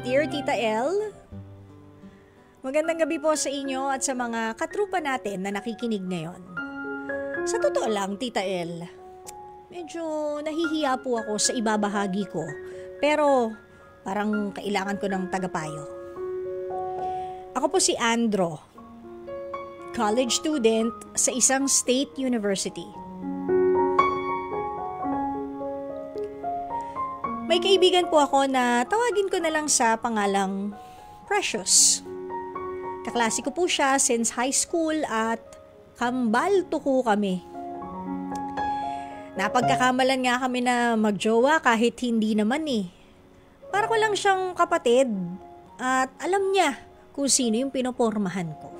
Dear Tita El, magandang gabi po sa inyo at sa mga katrupa natin na nakikinig ngayon. Sa totoo lang, Tita El, medyo nahihiya po ako sa ibabahagi ko, pero parang kailangan ko ng tagapayo. Ako po si Andro, college student sa isang state university. May kaibigan po ako na tawagin ko na lang sa pangalang Precious. Kaklase ko po siya since high school at kambal tuko kami. Napagkakamalan nga kami na magjowa kahit hindi naman eh. Para ko lang siyang kapatid at alam niya kung sino yung pinopormahan ko.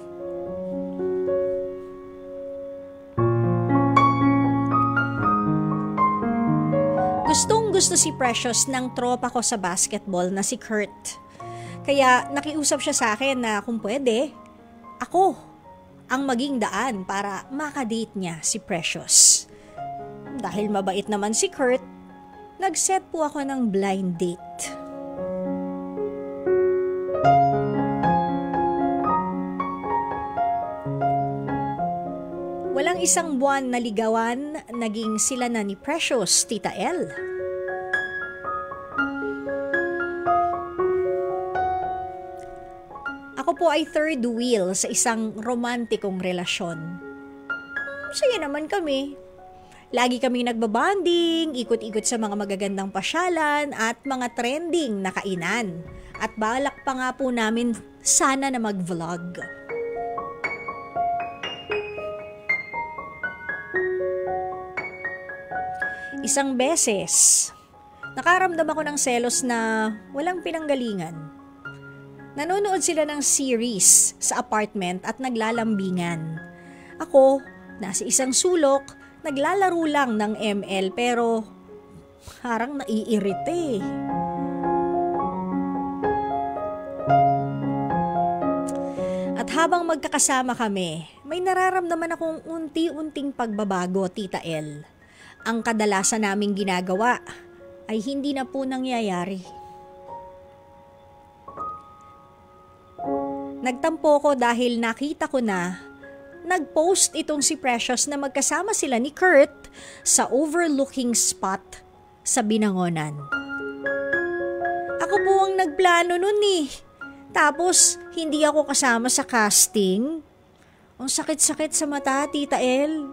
Gustong-gusto si Precious ng tropa ko sa basketball na si Kurt. Kaya nakiusap siya sa akin na kung pwede, ako ang maging daan para makadate niya si Precious. Dahil mabait naman si Kurt, nag-set po ako ng blind date. Walang isang buwan na ligawan, naging sila na ni Precious, Tita El. Ako po ay third wheel sa isang romantikong relasyon. Saya naman kami. Lagi kaming nagbabanding, ikot-ikot sa mga magagandang pasyalan at mga trending na kainan. At balak pa nga po namin sana na mag-vlog. Isang beses, nakaramdam ako ng selos na walang pinanggalingan. Nanonood sila ng series sa apartment at naglalambingan. Ako, nasa isang sulok, naglalaro lang ng ML pero parang naiirite. At habang magkakasama kami, may nararamdaman akong unti-unting pagbabago, Tita El. Ang kadalasan naming ginagawa ay hindi na po nangyayari. Nagtampo ko dahil nakita ko na nag-post itong si Precious na magkasama sila ni Kurt sa overlooking spot sa Binangonan. Ako po ang nagplano nun eh. Tapos hindi ako kasama sa casting. Ang sakit-sakit sa mata, Tita El.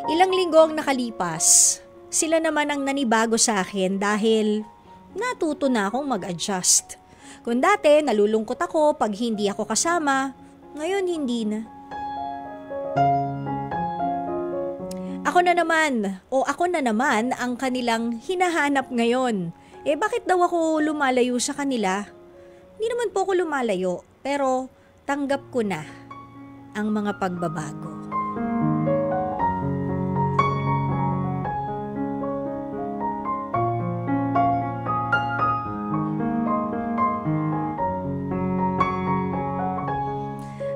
Ilang linggo ang nakalipas, sila naman ang nanibago sa akin dahil natuto na akong mag-adjust. Kung dati nalulungkot ako pag hindi ako kasama, ngayon hindi na. Ako na naman ang kanilang hinahanap ngayon. Bakit daw ako lumalayo sa kanila? Hindi naman po ako lumalayo, pero tanggap ko na ang mga pagbabago.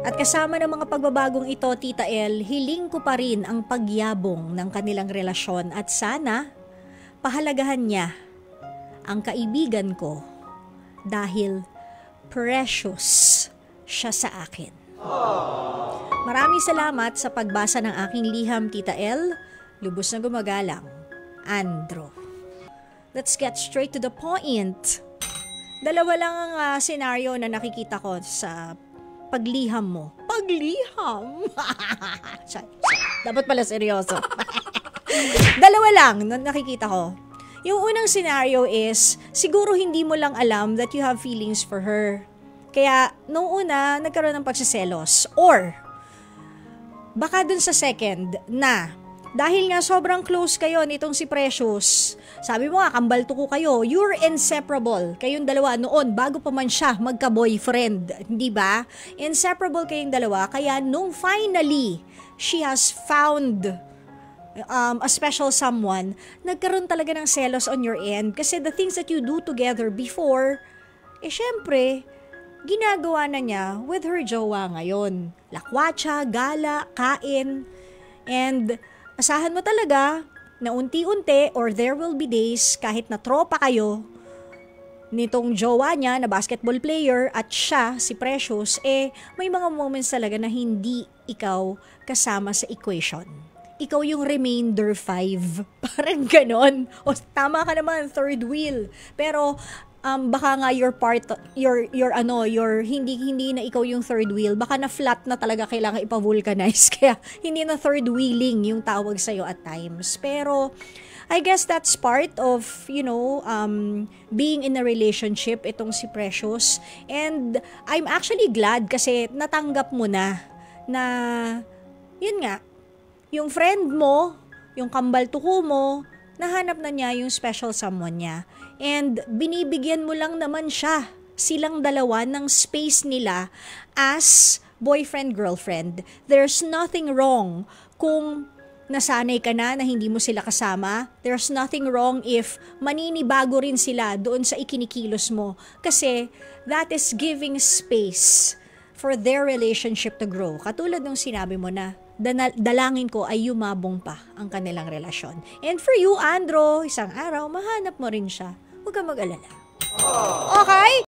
At kasama ng mga pagbabagong ito, Tita El, hiling ko pa rin ang pagyabong ng kanilang relasyon at sana pahalagahan niya ang kaibigan ko dahil precious siya sa akin. Maraming salamat sa pagbasa ng aking liham, Tita El. Lubos na gumagalang, Andro. Let's get straight to the point. Dalawa lang ang senaryo na nakikita ko sa pagliham mo. Pagliham? Dapat pala seryoso. Dalawa lang na nakikita ko. Yung unang scenario is, siguro hindi mo lang alam that you have feelings for her. Kaya, nung una, nagkaroon ng pagsiselos. Or, baka dun sa second na, dahil nga sobrang close kayo nitong si Precious, sabi mo nga, kambal tuko kayo, you're inseparable. Kayong dalawa noon, bago pa man siya magka-boyfriend, di ba? Inseparable kayong dalawa, kaya nung finally, she has found a special someone, nagkaroon talaga ng selos on your end. Kasi the things that you do together before, syempre, ginagawa na niya with her jowa ngayon. Lakwatsa, gala, kain, and asahan mo talaga na unti-unti or there will be days kahit na tropa kayo nitong jowa niya na basketball player at siya, si Precious, may mga moments talaga na hindi ikaw kasama sa equation. Ikaw yung remainder 5. Parang ganon. O tama ka naman, third wheel. Pero baka nga your hindi na ikaw yung third wheel. Baka na flat na talaga kailangan ipa-vulcanize. Kaya hindi na third wheeling yung tawag sa'yo at times. Pero I guess that's part of, being in a relationship, itong si Precious. And I'm actually glad kasi natanggap mo na, yun nga, yung friend mo, yung kambal tuko mo, nahanap na niya yung special someone niya. And binibigyan mo lang naman silang dalawa ng space nila as boyfriend-girlfriend. There's nothing wrong kung nasanay ka na hindi mo sila kasama. There's nothing wrong if maninibago rin sila doon sa ikinikilos mo. Kasi that is giving space for their relationship to grow. Katulad ng sinabi mo na, dalangin ko ay yumabong pa ang kanilang relasyon. And for you, Andro, isang araw, mahanap mo rin siya. Huwag kang mag-alala. Okay?